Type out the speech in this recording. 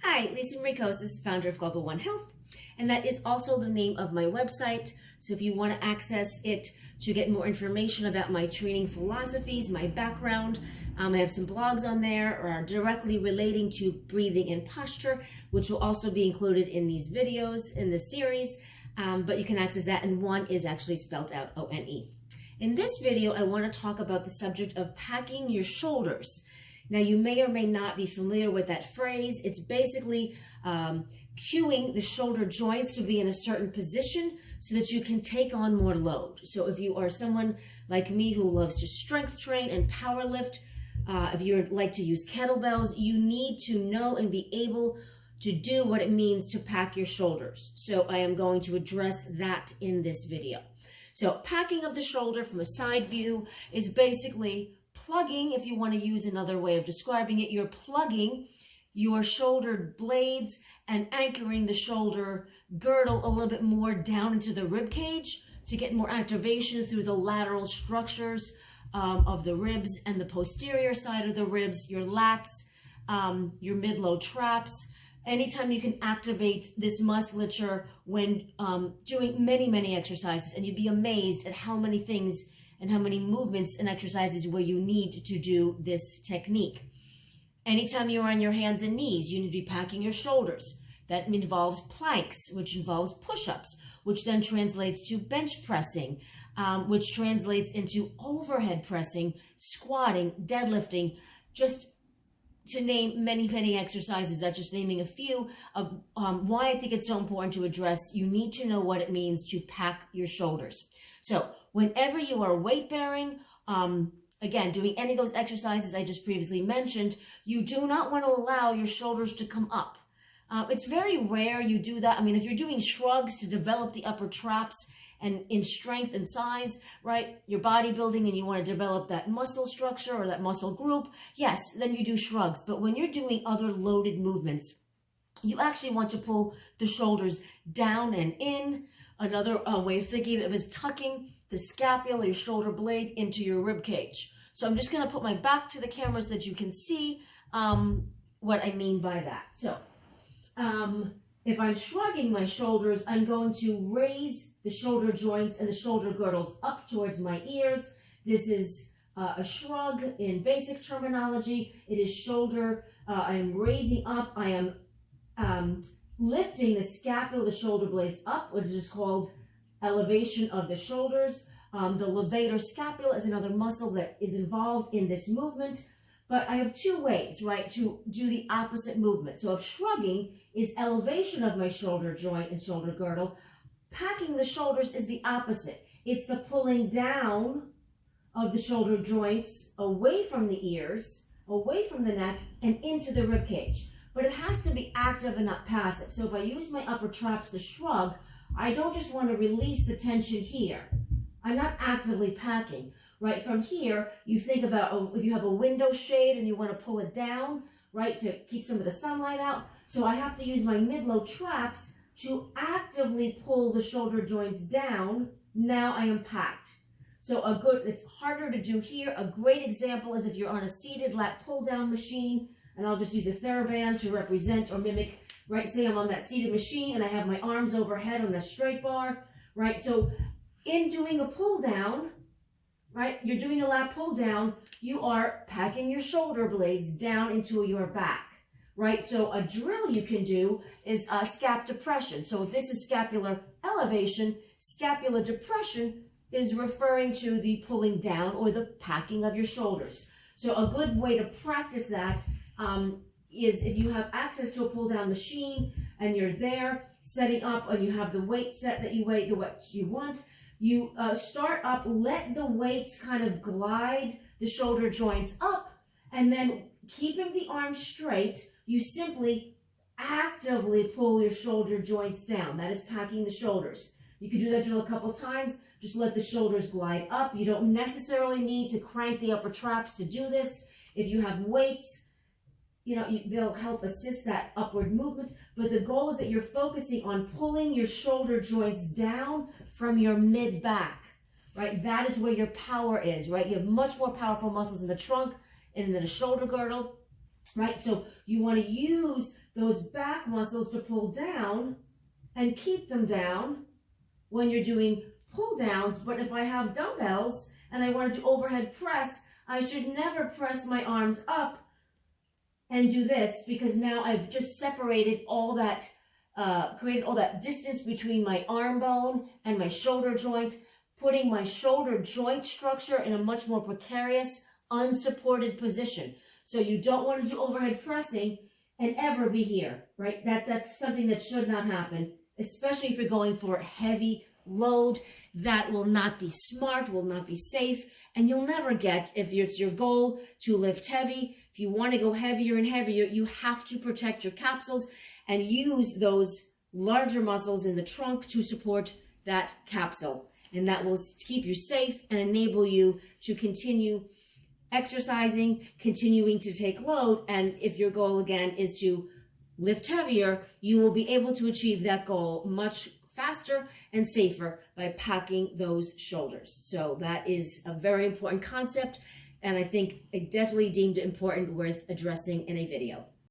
Hi, Lisa Marikos, founder of Global One Health, and that is also the name of my website. So if you want to access it to get more information about my training philosophies, my background, I have some blogs on there or directly relating to breathing and posture, which will also be included in these videos in this series, but you can access that, and one is actually spelled out O-N-E. In this video, I want to talk about the subject of packing your shoulders. Now, you may or may not be familiar with that phrase. It's basically cueing the shoulder joints to be in a certain position so that you can take on more load. So if you are someone like me who loves to strength train and power lift, if you like to use kettlebells, you need to know and be able to do what it means to pack your shoulders. So I am going to address that in this video. So packing of the shoulder from a side view is basically plugging, if you want to use another way of describing it, you're plugging your shoulder blades and anchoring the shoulder girdle a little bit more down into the rib cage to get more activation through the lateral structures of the ribs and the posterior side of the ribs, your lats, your mid-low traps. Anytime you can activate this musculature when doing many exercises, and you'd be amazed at how many things and how many movements and exercises where you need to do this technique. Anytime you're on your hands and knees, you need to be packing your shoulders. That involves planks, which involves push-ups, which then translates to bench pressing, which translates into overhead pressing, squatting, deadlifting, just to name many exercises. That's just naming a few of why I think it's so important to address. You need to know what it means to pack your shoulders. So whenever you are weight bearing, again, doing any of those exercises I just previously mentioned, you do not want to allow your shoulders to come up. It's very rare you do that. I mean, if you're doing shrugs to develop the upper traps and in strength and size, right, you're bodybuilding and you want to develop that muscle structure or that muscle group, yes, then you do shrugs. But when you're doing other loaded movements, you actually want to pull the shoulders down and in. Another way of thinking of it is tucking the scapula, your shoulder blade, into your rib cage. So I'm just going to put my back to the camera so that you can see what I mean by that. So if I'm shrugging my shoulders, I'm going to raise the shoulder joints and the shoulder girdles up towards my ears. This is a shrug in basic terminology. It is shoulder, I am raising up, I am lifting the scapula, the shoulder blades up, which is called elevation of the shoulders. The levator scapula is another muscle that is involved in this movement. But I have two ways, right, to do the opposite movement. So if shrugging is elevation of my shoulder joint and shoulder girdle, packing the shoulders is the opposite. It's the pulling down of the shoulder joints away from the ears, away from the neck, and into the rib cage. But it has to be active and not passive. So if I use my upper traps to shrug, I don't just want to release the tension here. I'm not actively packing. Right from here, you think about if you have a window shade and you want to pull it down, right, to keep some of the sunlight out. So I have to use my mid-low traps to actively pull the shoulder joints down. Now I am packed. So it's harder to do here. A great example is if you're on a seated lat pull-down machine, and I'll just use a TheraBand to represent or mimic, right? Say I'm on that seated machine and I have my arms overhead on the straight bar, right? So in doing a pull-down, right, you're doing a lat pull down, you are packing your shoulder blades down into your back, right? So a drill you can do is scap depression. So if this is scapular elevation, scapular depression is referring to the pulling down or the packing of your shoulders. So a good way to practice that is if you have access to a pull down machine and you're there setting up and you have the weight set that you weigh the weight you want, you start up, let the weights kind of glide the shoulder joints up, and then keeping the arms straight, you simply actively pull your shoulder joints down. That is packing the shoulders. You can do that drill a couple times. Just let the shoulders glide up. You don't necessarily need to crank the upper traps to do this. If you have weights, you know, they'll help assist that upward movement, but the goal is that you're focusing on pulling your shoulder joints down from your mid-back, right? That is where your power is, right? You have much more powerful muscles in the trunk and in the shoulder girdle. right? So you want to use those back muscles to pull down and keep them down when you're doing pull downs. But if I have dumbbells and I want to do overhead press, I should never press my arms up and do this, because now I've just separated all that, created all that distance between my arm bone and my shoulder joint, putting my shoulder joint structure in a much more precarious, unsupported position. So you don't want to do overhead pressing and ever be here, right? That's something that should not happen, especially if you're going for a heavy load. That will not be smart, will not be safe, and you'll never get, if it's your goal to lift heavy, if you want to go heavier and heavier, you have to protect your capsules and use those larger muscles in the trunk to support that capsule. And that will keep you safe and enable you to continue exercising, continuing to take load. And if your goal again is to lift heavier, you will be able to achieve that goal much faster and safer by packing those shoulders. So that is a very important concept, and I think I definitely deemed it important, worth addressing in a video.